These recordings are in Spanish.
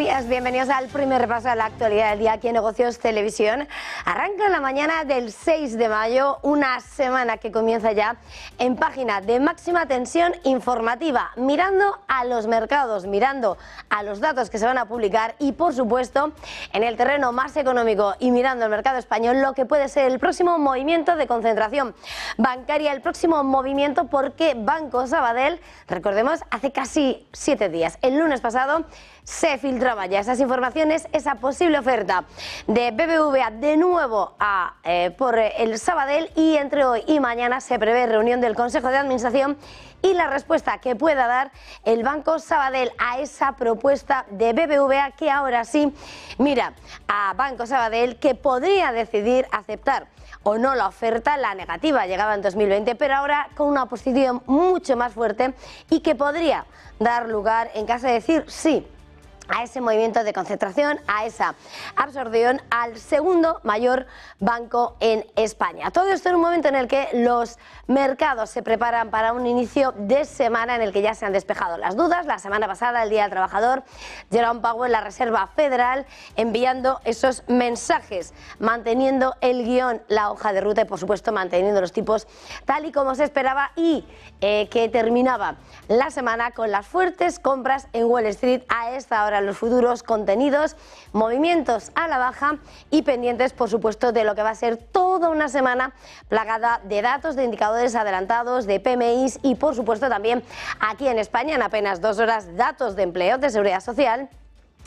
días, bienvenidos al primer repaso a la actualidad del día aquí en Negocios Televisión. Arranca la mañana del 6 de mayo, una semana que comienza ya en página de máxima tensión informativa, mirando a los mercados, mirando a los datos que se van a publicar y, por supuesto, en el terreno más económico y mirando el mercado español, lo que puede ser el próximo movimiento de concentración bancaria, el próximo movimiento, porque Banco Sabadell, recordemos, hace casi 7 días, el lunes pasado, se filtraba ya esas informaciones, esa posible oferta de BBVA de nuevo por el Sabadell, y entre hoy y mañana se prevé reunión del Consejo de Administración y la respuesta que pueda dar el Banco Sabadell a esa propuesta de BBVA, que ahora sí mira a Banco Sabadell, que podría decidir aceptar o no la oferta. La negativa llegaba en 2020, pero ahora con una posición mucho más fuerte y que podría dar lugar, en caso de decir sí a ese movimiento de concentración, a esa absorción, al segundo mayor banco en España. Todo esto en un momento en el que los mercados se preparan para un inicio de semana en el que ya se han despejado las dudas. La semana pasada, el Día del Trabajador, Jerome Powell, la Reserva Federal, enviando esos mensajes, manteniendo el guión, la hoja de ruta y, por supuesto, manteniendo los tipos tal y como se esperaba, y que terminaba la semana con las fuertes compras en Wall Street. A esta hora los futuros contenidos, movimientos a la baja y pendientes, por supuesto, de lo que va a ser toda una semana plagada de datos, de indicadores adelantados, de PMIs y, por supuesto, también aquí en España, en apenas 2 horas, datos de empleo, de seguridad social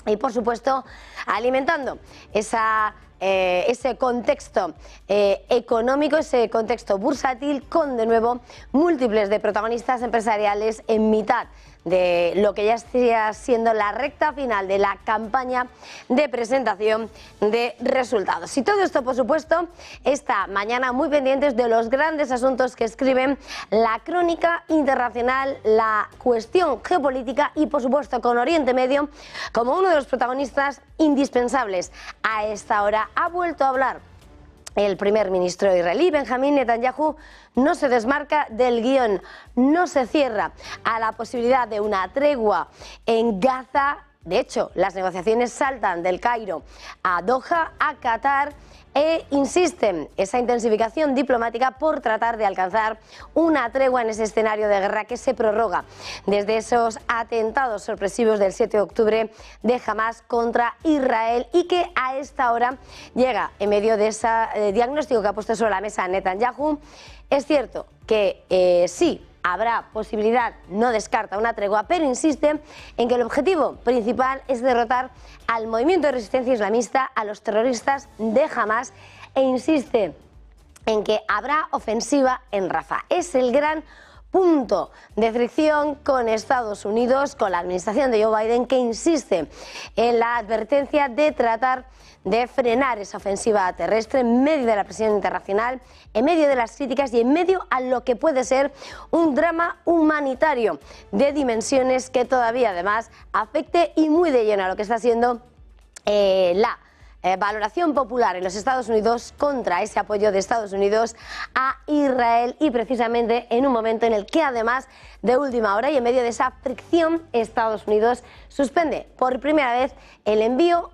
y, por supuesto, alimentando ese contexto económico, ese contexto bursátil, con de nuevo múltiples de protagonistas empresariales en mitad de lo que ya estaría siendo la recta final de la campaña de presentación de resultados. Y todo esto, por supuesto, esta mañana muy pendientes de los grandes asuntos que escriben la crónica internacional, la cuestión geopolítica y, por supuesto, con Oriente Medio como uno de los protagonistas indispensables. A esta hora ha vuelto a hablar el primer ministro israelí, Benjamín Netanyahu. No se desmarca del guión, no se cierra a la posibilidad de una tregua en Gaza. De hecho, las negociaciones saltan del Cairo a Doha, a Qatar, e insisten esa intensificación diplomática por tratar de alcanzar una tregua en ese escenario de guerra que se prorroga desde esos atentados sorpresivos del 7 de octubre de Hamas contra Israel, y que a esta hora llega en medio de ese diagnóstico que ha puesto sobre la mesa Netanyahu. Es cierto que sí habrá posibilidad, no descarta una tregua, pero insiste en que el objetivo principal es derrotar al movimiento de resistencia islamista, a los terroristas de Hamas, e insiste en que habrá ofensiva en Rafah. Es el gran punto de fricción con Estados Unidos, con la administración de Joe Biden, que insiste en la advertencia de tratar de frenar esa ofensiva terrestre en medio de la presión internacional, en medio de las críticas y en medio a lo que puede ser un drama humanitario de dimensiones que todavía además afecte y muy de lleno a lo que está siendo la valoración popular en los Estados Unidos contra ese apoyo de Estados Unidos a Israel, y precisamente en un momento en el que, además, de última hora y en medio de esa fricción, Estados Unidos suspende por primera vez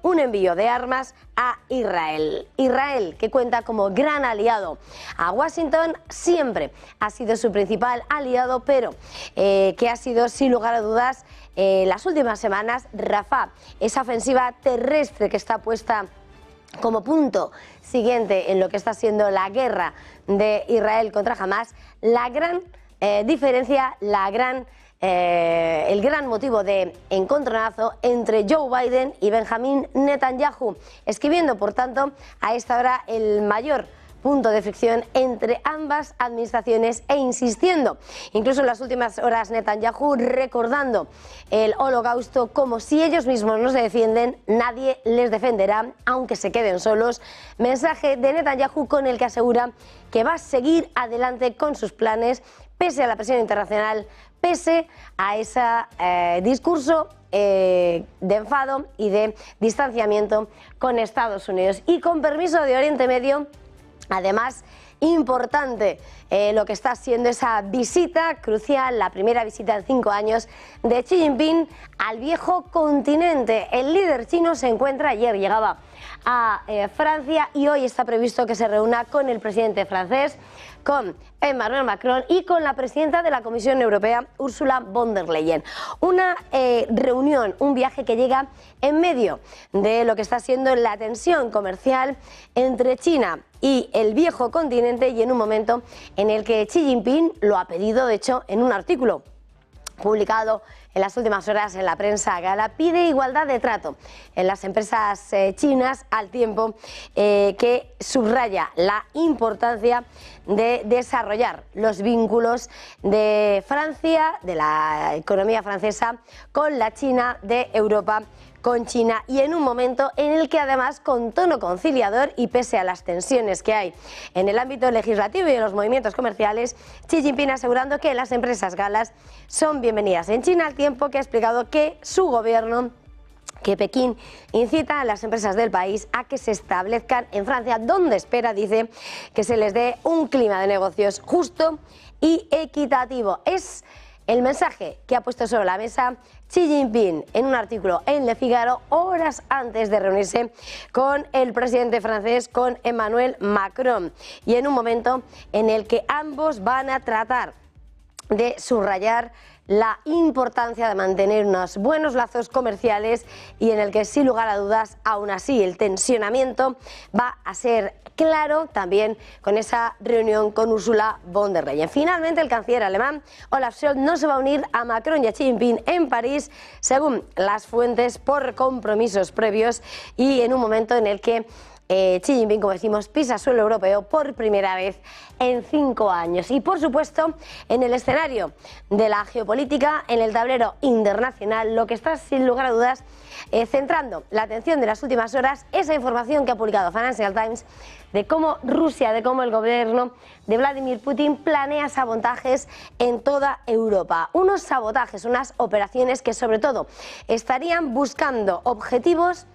un envío de armas a Israel. Israel, que cuenta como gran aliado a Washington, siempre ha sido su principal aliado, pero que ha sido, sin lugar a dudas, las últimas semanas, Rafah, esa ofensiva terrestre que está puesta como punto siguiente en lo que está siendo la guerra de Israel contra Hamas, la gran diferencia, el gran motivo de encontronazo entre Joe Biden y Benjamín Netanyahu, escribiendo, por tanto, a esta hora el mayor punto de fricción entre ambas administraciones, e insistiendo, incluso en las últimas horas, Netanyahu recordando el holocausto, como si ellos mismos no se defienden, nadie les defenderá, aunque se queden solos. Mensaje de Netanyahu con el que asegura que va a seguir adelante con sus planes, pese a la presión internacional, pese a ese discurso de enfado y de distanciamiento con Estados Unidos. Y con permiso de Oriente Medio, además, importante lo que está siendo esa visita crucial, la primera visita en 5 años de Xi Jinping al viejo continente. El líder chino se encuentra, ayer llegaba a Francia y hoy está previsto que se reúna con el presidente francés, con Emmanuel Macron y con la presidenta de la Comisión Europea, Ursula von der Leyen. Una reunión, un viaje que llega en medio de lo que está siendo la tensión comercial entre China y el viejo continente, y en un momento en el que Xi Jinping lo ha pedido, de hecho, en un artículo publicado en las últimas horas en la prensa gala, pide igualdad de trato en las empresas chinas, al tiempo que subraya la importancia de desarrollar los vínculos de Francia, de la economía francesa, con la China, de Europa con China, y en un momento en el que además, con tono conciliador y pese a las tensiones que hay en el ámbito legislativo y en los movimientos comerciales, Xi Jinping asegurando que las empresas galas son bienvenidas en China, al tiempo que ha explicado que su gobierno, que Pekín incita a las empresas del país a que se establezcan en Francia, donde espera, dice, que se les dé un clima de negocios justo y equitativo. Es el mensaje que ha puesto sobre la mesa Xi Jinping en un artículo en Le Figaro horas antes de reunirse con el presidente francés, con Emmanuel Macron, y en un momento en el que ambos van a tratar de subrayar la importancia de mantener unos buenos lazos comerciales, y en el que, sin lugar a dudas, aún así el tensionamiento va a ser claro también con esa reunión con Ursula von der Leyen. Finalmente, el canciller alemán Olaf Scholz no se va a unir a Macron y a Xi Jinping en París, según las fuentes, por compromisos previos, y en un momento en el que Xi Jinping, como decimos, pisa suelo europeo por primera vez en 5 años. Y por supuesto, en el escenario de la geopolítica, en el tablero internacional, lo que está sin lugar a dudas centrando la atención de las últimas horas, esa información que ha publicado Financial Times de cómo Rusia, de cómo el gobierno de Vladimir Putin planea sabotajes en toda Europa. Unos sabotajes, unas operaciones que sobre todo estarían buscando objetivos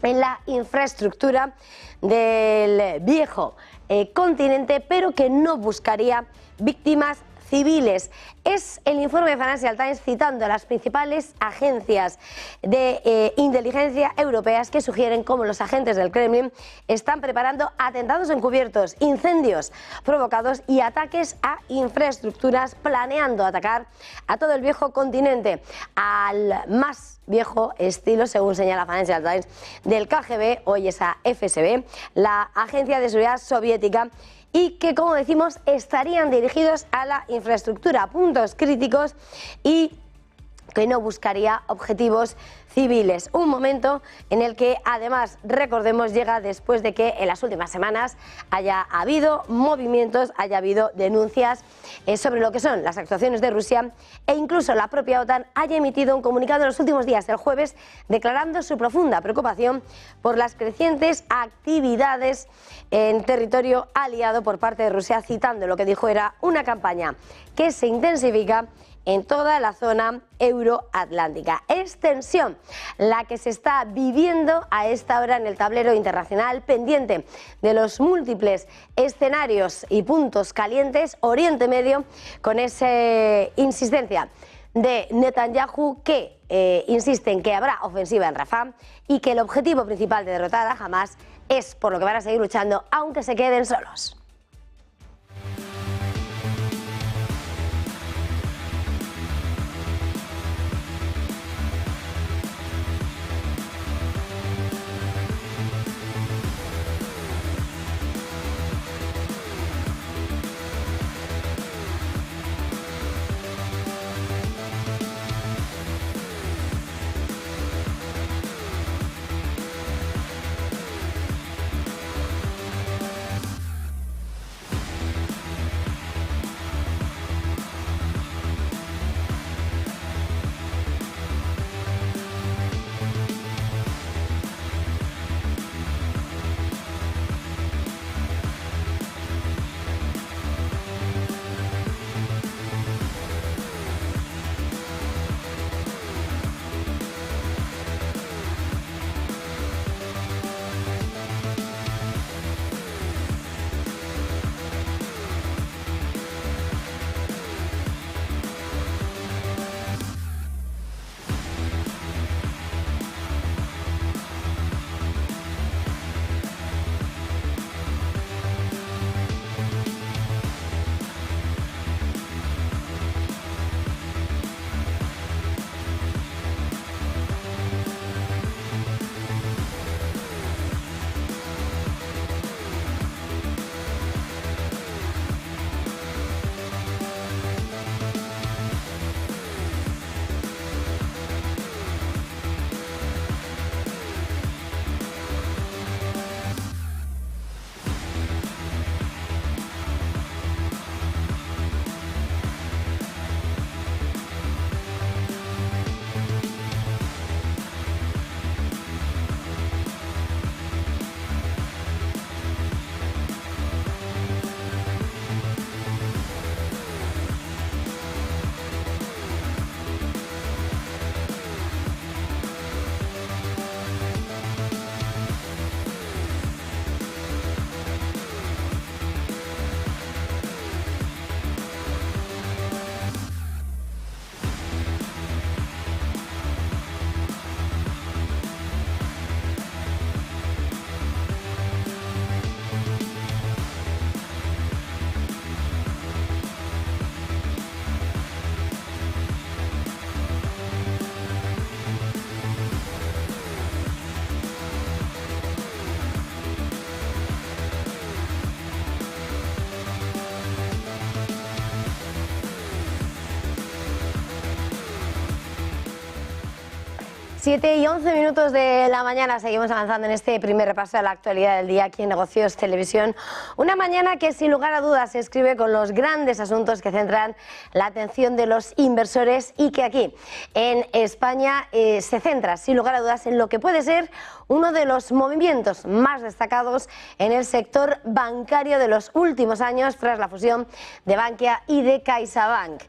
en la infraestructura del viejo continente, pero que no buscaría víctimas civiles. Es el informe de Financial Times citando a las principales agencias de inteligencia europeas, que sugieren cómo los agentes del Kremlin están preparando atentados encubiertos, incendios provocados y ataques a infraestructuras, planeando atacar a todo el viejo continente, al más viejo estilo, según señala Financial Times, del KGB, hoy esa FSB, la agencia de seguridad soviética, y que, como decimos, estarían dirigidos a la infraestructura, a puntos críticos, y que no buscaría objetivos civiles. Un momento en el que, además, recordemos, llega después de que en las últimas semanas haya habido movimientos, haya habido denuncias sobre lo que son las actuaciones de Rusia, e incluso la propia OTAN haya emitido un comunicado en los últimos días, el jueves, declarando su profunda preocupación por las crecientes actividades en territorio aliado por parte de Rusia, citando lo que dijo era una campaña que se intensifica en toda la zona euroatlántica. Es tensión la que se está viviendo a esta hora en el tablero internacional, pendiente de los múltiples escenarios y puntos calientes. Oriente Medio, con esa insistencia de Netanyahu, que insiste en que habrá ofensiva en Rafah y que el objetivo principal de derrotar a Hamas es por lo que van a seguir luchando, aunque se queden solos. 7 y 11 minutos de la mañana, seguimos avanzando en este primer repaso de la actualidad del día aquí en Negocios Televisión. Una mañana que sin lugar a dudas se escribe con los grandes asuntos que centran la atención de los inversores y que aquí en España se centra sin lugar a dudas en lo que puede ser uno de los movimientos más destacados en el sector bancario de los últimos años tras la fusión de Bankia y de CaixaBank.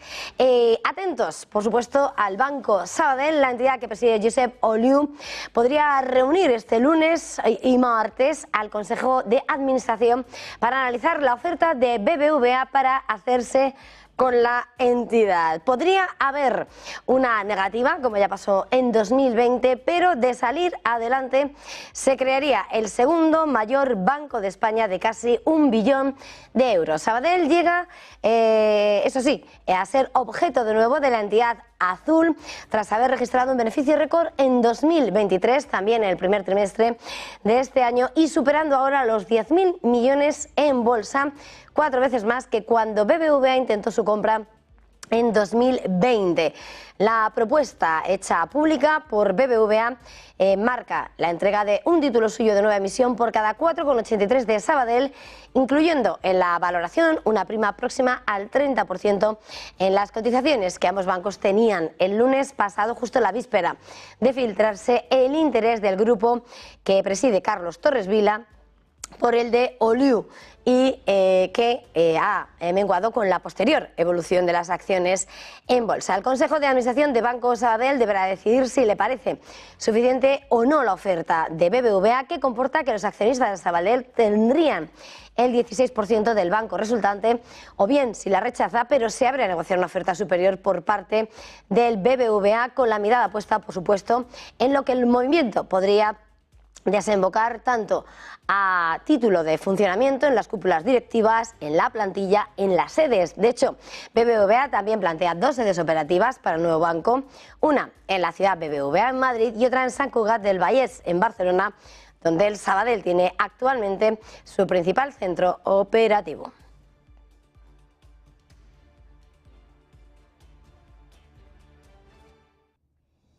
Atentos, por supuesto, al Banco Sabadell, la entidad que preside Josep Oliu podría reunir este lunes y martes al Consejo de Administración para analizar la oferta de BBVA para hacerse con la entidad. Podría haber una negativa, como ya pasó en 2020, pero de salir adelante se crearía el segundo mayor banco de España de casi 1 billón de euros. Sabadell llega, eso sí, a ser objeto de nuevo de la entidad azul tras haber registrado un beneficio récord en 2023, también en el primer trimestre de este año, y superando ahora los 10.000 millones en bolsa, 4 veces más que cuando BBVA intentó su compra en 2020. La propuesta hecha pública por BBVA marca la entrega de un título suyo de nueva emisión por cada 4,83 de Sabadell, incluyendo en la valoración una prima próxima al 30% en las cotizaciones que ambos bancos tenían el lunes pasado, justo en la víspera de filtrarse el interés del grupo que preside Carlos Torres Vila por el de Oliu y que ha menguado con la posterior evolución de las acciones en bolsa. El Consejo de Administración de Banco Sabadell deberá decidir si le parece suficiente o no la oferta de BBVA, que comporta que los accionistas de Sabadell tendrían el 16% del banco resultante, o bien si la rechaza, pero se abre a negociar una oferta superior por parte del BBVA, con la mirada puesta, por supuesto, en lo que el movimiento podría desembocar tanto a título de funcionamiento en las cúpulas directivas, en la plantilla, en las sedes. De hecho, BBVA también plantea 2 sedes operativas para el nuevo banco, una en la ciudad BBVA en Madrid y otra en Sant Cugat del Vallès en Barcelona, donde el Sabadell tiene actualmente su principal centro operativo.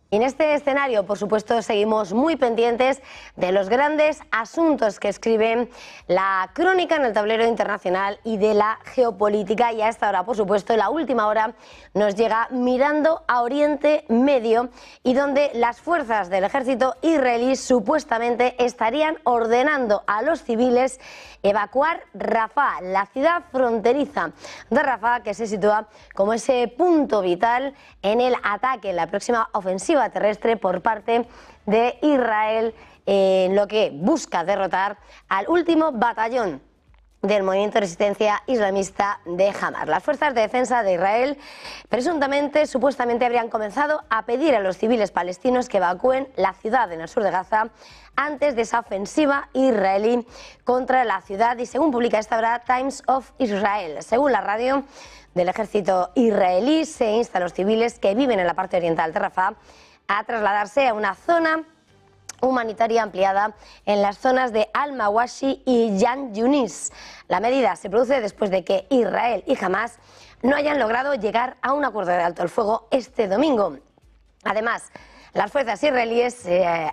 Y en este escenario, por supuesto, seguimos muy pendientes de los grandes asuntos que escribe la crónica en el tablero internacional y de la geopolítica. Y a esta hora, por supuesto, la última hora nos llega mirando a Oriente Medio, y donde las fuerzas del ejército israelí supuestamente estarían ordenando a los civiles evacuar Rafah, la ciudad fronteriza de Rafah, que se sitúa como ese punto vital en el ataque, en la próxima ofensiva terrestre por parte de Israel, en lo que busca derrotar al último batallón del movimiento de resistencia islamista de Hamas. Las fuerzas de defensa de Israel presuntamente, supuestamente, habrían comenzado a pedir a los civiles palestinos que evacúen la ciudad en el sur de Gaza antes de esa ofensiva israelí contra la ciudad, y según publica esta hora Times of Israel, según la radio del ejército israelí, se insta a los civiles que viven en la parte oriental de Rafah a trasladarse a una zona humanitaria ampliada en las zonas de Al-Mawashi y Yan Yunis. La medida se produce después de que Israel y Hamas no hayan logrado llegar a un acuerdo de alto el fuego este domingo. Además, las fuerzas israelíes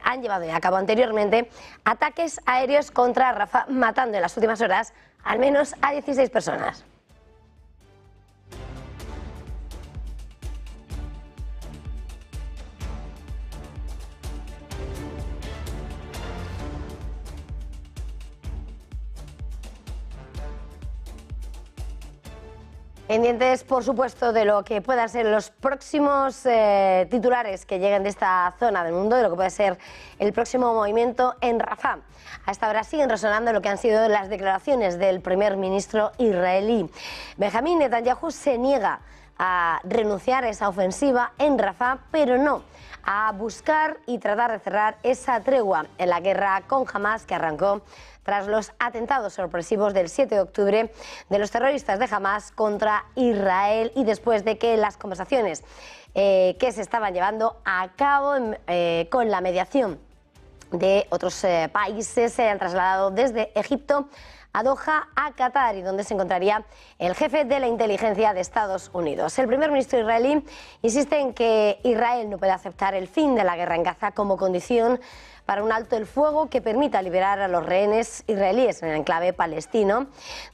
han llevado a cabo anteriormente ataques aéreos contra Rafah, matando en las últimas horas al menos a 16 personas. Pendientes, por supuesto, de lo que puedan ser los próximos titulares que lleguen de esta zona del mundo, de lo que puede ser el próximo movimiento en Rafah. A esta hora siguen resonando lo que han sido las declaraciones del primer ministro israelí. Benjamín Netanyahu se niega a renunciar a esa ofensiva en Rafah, pero no a buscar y tratar de cerrar esa tregua en la guerra con Hamas que arrancó tras los atentados sorpresivos del 7 de octubre de los terroristas de Hamas contra Israel, y después de que las conversaciones que se estaban llevando a cabo con la mediación de otros países se han trasladado desde Egipto a Doha, a Qatar, y donde se encontraría el jefe de la inteligencia de Estados Unidos. El primer ministro israelí insiste en que Israel no puede aceptar el fin de la guerra en Gaza como condición para un alto el fuego que permita liberar a los rehenes israelíes en el enclave palestino.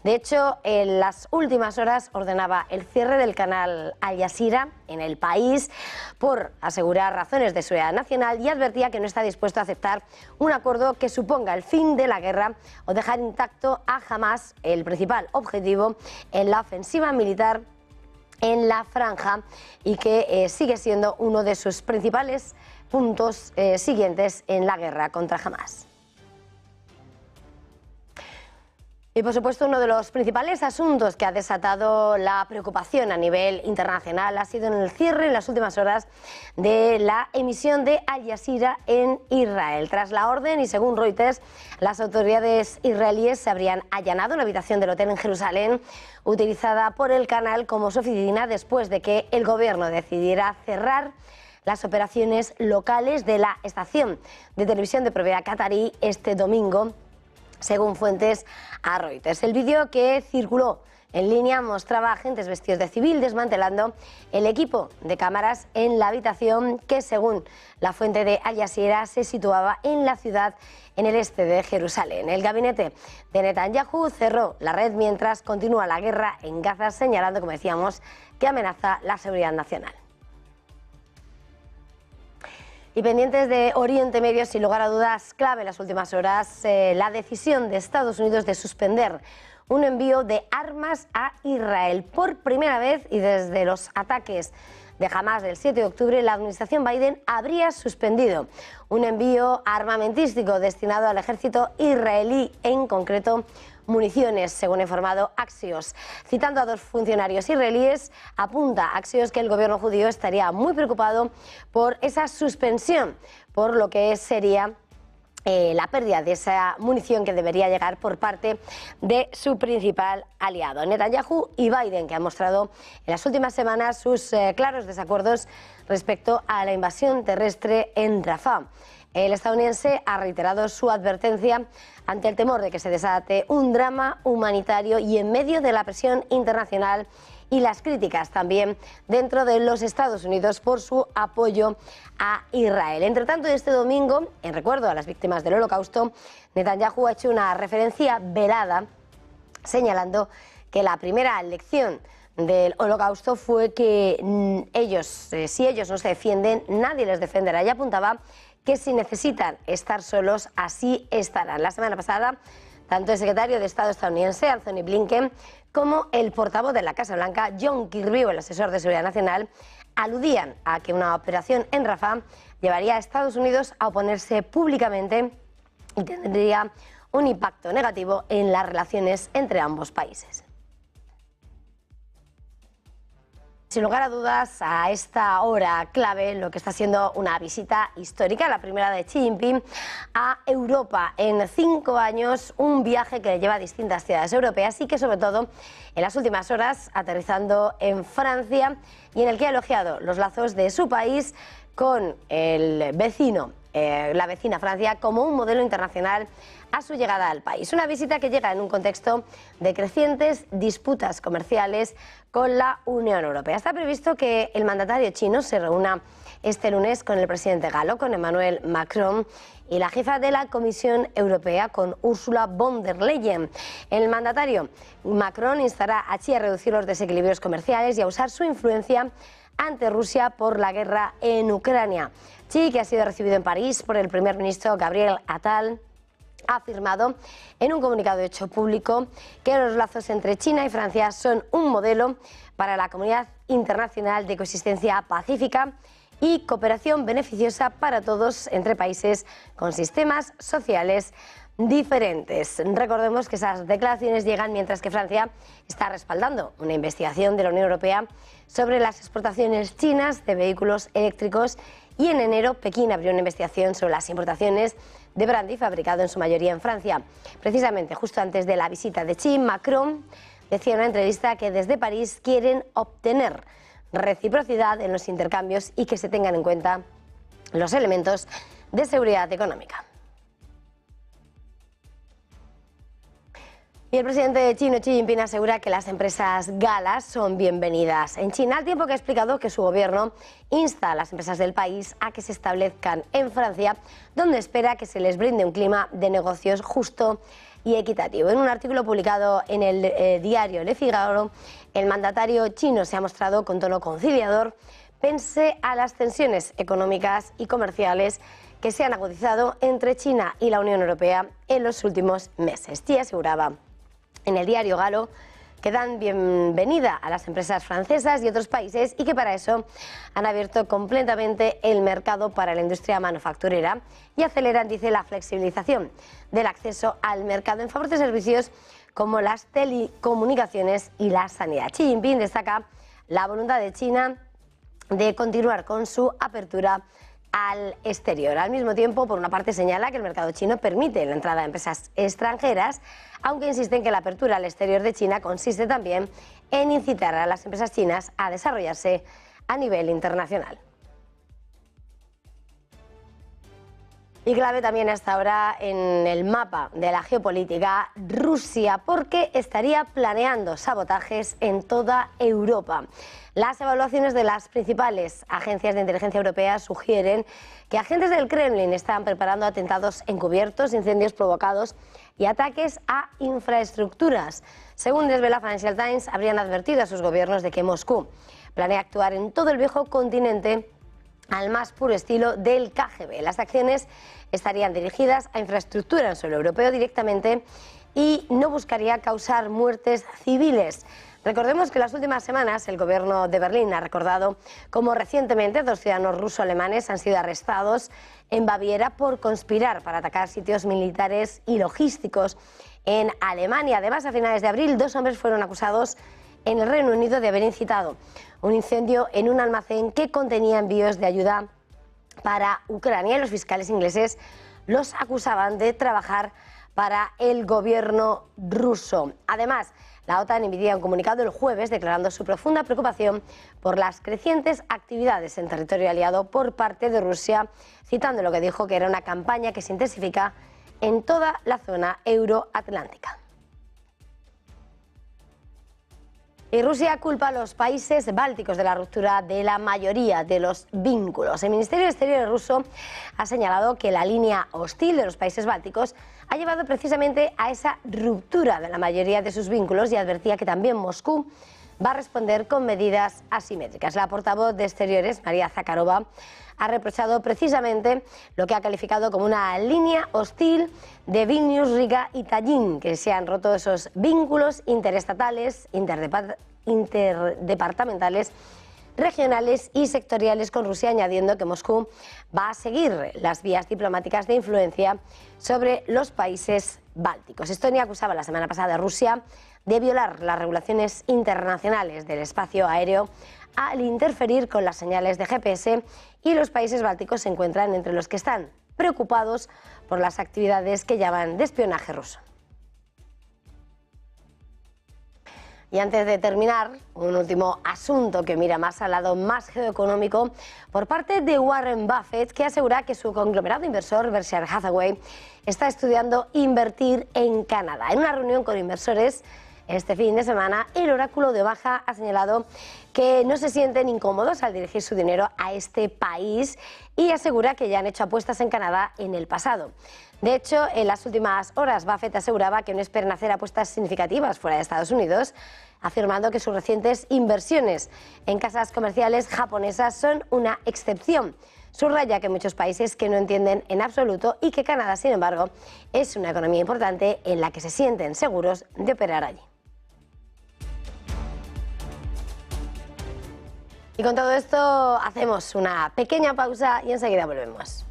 De hecho, en las últimas horas ordenaba el cierre del canal Al Jazeera en el país por asegurar razones de seguridad nacional, y advertía que no está dispuesto a aceptar un acuerdo que suponga el fin de la guerra o dejar intacto a Hamás, el principal objetivo en la ofensiva militar en la franja, y que sigue siendo uno de sus principales puntos siguientes en la guerra contra Hamás. Y por supuesto, uno de los principales asuntos que ha desatado la preocupación a nivel internacional ha sido en el cierre en las últimas horas de la emisión de Al Jazeera en Israel. Tras la orden, y según Reuters, las autoridades israelíes se habrían allanado una habitación del hotel en Jerusalén utilizada por el canal como su oficina después de que el gobierno decidiera cerrar las operaciones locales de la estación de televisión de propiedad catarí este domingo, según fuentes a Reuters. El vídeo que circuló en línea mostraba a agentes vestidos de civil desmantelando el equipo de cámaras en la habitación que, según la fuente de Al Jazeera, se situaba en la ciudad en el este de Jerusalén. El gabinete de Netanyahu cerró la red mientras continúa la guerra en Gaza, señalando, como decíamos, que amenaza la seguridad nacional. Y pendientes de Oriente Medio, sin lugar a dudas, clave en las últimas horas, la decisión de Estados Unidos de suspender un envío de armas a Israel. Por primera vez, y desde los ataques de Hamás del 7 de octubre, la administración Biden habría suspendido un envío armamentístico destinado al ejército israelí, en concreto municiones, según ha informado Axios. Citando a dos funcionarios israelíes, apunta Axios que el gobierno judío estaría muy preocupado por esa suspensión, por lo que sería la pérdida de esa munición que debería llegar por parte de su principal aliado, Netanyahu y Biden, que han mostrado en las últimas semanas sus claros desacuerdos respecto a la invasión terrestre en Rafah. El estadounidense ha reiterado su advertencia ante el temor de que se desate un drama humanitario, y en medio de la presión internacional y las críticas también dentro de los Estados Unidos por su apoyo a Israel. Entre tanto, este domingo, en recuerdo a las víctimas del Holocausto, Netanyahu ha hecho una referencia velada señalando que la primera lección del Holocausto fue que si ellos no se defienden, nadie les defenderá, y apuntaba que si necesitan estar solos, así estarán. La semana pasada, tanto el secretario de Estado estadounidense, Anthony Blinken, como el portavoz de la Casa Blanca, John Kirby, o el asesor de Seguridad Nacional, aludían a que una operación en Rafah llevaría a Estados Unidos a oponerse públicamente y tendría un impacto negativo en las relaciones entre ambos países. Sin lugar a dudas, a esta hora clave, lo que está siendo una visita histórica, la primera de Xi Jinping a Europa en 5 años, un viaje que le lleva a distintas ciudades europeas y que, sobre todo, en las últimas horas, aterrizando en Francia, y en el que ha elogiado los lazos de su país con el vecino, la vecina Francia, como un modelo internacional a su llegada al país. Una visita que llega en un contexto de crecientes disputas comerciales con la Unión Europea. Está previsto que el mandatario chino se reúna este lunes con el presidente galo, con Emmanuel Macron, y la jefa de la Comisión Europea, con Ursula von der Leyen. El mandatario Macron instará a Xi a reducir los desequilibrios comerciales y a usar su influencia ante Rusia por la guerra en Ucrania. Xi, que ha sido recibido en París por el primer ministro Gabriel Attal, ha afirmado en un comunicado hecho público que los lazos entre China y Francia son un modelo para la comunidad internacional de coexistencia pacífica y cooperación beneficiosa para todos entre países con sistemas sociales diferentes. Recordemos que esas declaraciones llegan mientras que Francia está respaldando una investigación de la Unión Europea sobre las exportaciones chinas de vehículos eléctricos, y en enero Pekín abrió una investigación sobre las importaciones de brandy fabricado en su mayoría en Francia. Precisamente justo antes de la visita de Xi, Macron decía en una entrevista que desde París quieren obtener reciprocidad en los intercambios y que se tengan en cuenta los elementos de seguridad económica. Y el presidente chino Xi Jinping asegura que las empresas galas son bienvenidas en China, al tiempo que ha explicado que su gobierno insta a las empresas del país a que se establezcan en Francia, donde espera que se les brinde un clima de negocios justo y equitativo. En un artículo publicado en el diario Le Figaro, el mandatario chino se ha mostrado con tono conciliador pese a las tensiones económicas y comerciales que se han agudizado entre China y la Unión Europea en los últimos meses. Xi aseguraba en el diario galo que dan bienvenida a las empresas francesas y otros países y que para eso han abierto completamente el mercado para la industria manufacturera y aceleran, dice, la flexibilización del acceso al mercado en favor de servicios como las telecomunicaciones y la sanidad. Xi Jinping destaca la voluntad de China de continuar con su apertura al exterior. Al mismo tiempo, por una parte, señala que el mercado chino permite la entrada de empresas extranjeras, aunque insiste en que la apertura al exterior de China consiste también en incitar a las empresas chinas a desarrollarse a nivel internacional. Y clave también hasta ahora en el mapa de la geopolítica Rusia, porque estaría planeando sabotajes en toda Europa. Las evaluaciones de las principales agencias de inteligencia europeas sugieren que agentes del Kremlin están preparando atentados encubiertos, incendios provocados y ataques a infraestructuras. Según desvela Financial Times, habrían advertido a sus gobiernos de que Moscú planea actuar en todo el viejo continente al más puro estilo del KGB. Las acciones estarían dirigidas a infraestructura en suelo europeo directamente y no buscaría causar muertes civiles. Recordemos que en las últimas semanas el gobierno de Berlín ha recordado cómo recientemente 2 ciudadanos ruso-alemanes han sido arrestados en Baviera por conspirar para atacar sitios militares y logísticos en Alemania. Además, a finales de abril, 2 hombres fueron acusados en el Reino Unido de haber incitado un incendio en un almacén que contenía envíos de ayuda para Ucrania, y los fiscales ingleses los acusaban de trabajar para el gobierno ruso. Además, la OTAN emitía un comunicado el jueves declarando su profunda preocupación por las crecientes actividades en territorio aliado por parte de Rusia, citando lo que dijo que era una campaña que se intensifica en toda la zona euroatlántica. Y Rusia culpa a los países bálticos de la ruptura de la mayoría de los vínculos. El Ministerio de Exteriores ruso ha señalado que la línea hostil de los países bálticos ha llevado precisamente a esa ruptura de la mayoría de sus vínculos y advertía que también Moscú va a responder con medidas asimétricas. La portavoz de Exteriores, María Zakharova, ha reprochado precisamente lo que ha calificado como una línea hostil de Vilnius, Riga y Tallin, que se han roto esos vínculos interestatales, interdepartamentales, regionales y sectoriales con Rusia, añadiendo que Moscú va a seguir las vías diplomáticas de influencia sobre los países bálticos. Estonia acusaba la semana pasada a Rusia de violar las regulaciones internacionales del espacio aéreo al interferir con las señales de GPS, y los países bálticos se encuentran entre los que están preocupados por las actividades que llaman de espionaje ruso. Y antes de terminar, un último asunto que mira más al lado más geoeconómico por parte de Warren Buffett, que asegura que su conglomerado inversor Berkshire Hathaway está estudiando invertir en Canadá. En una reunión con inversores este fin de semana, el oráculo de Omaha ha señalado que no se sienten incómodos al dirigir su dinero a este país y asegura que ya han hecho apuestas en Canadá en el pasado. De hecho, en las últimas horas, Buffett aseguraba que no esperan hacer apuestas significativas fuera de Estados Unidos, afirmando que sus recientes inversiones en casas comerciales japonesas son una excepción. Subraya que hay muchos países que no entienden en absoluto y que Canadá, sin embargo, es una economía importante en la que se sienten seguros de operar allí. Y con todo esto hacemos una pequeña pausa y enseguida volvemos.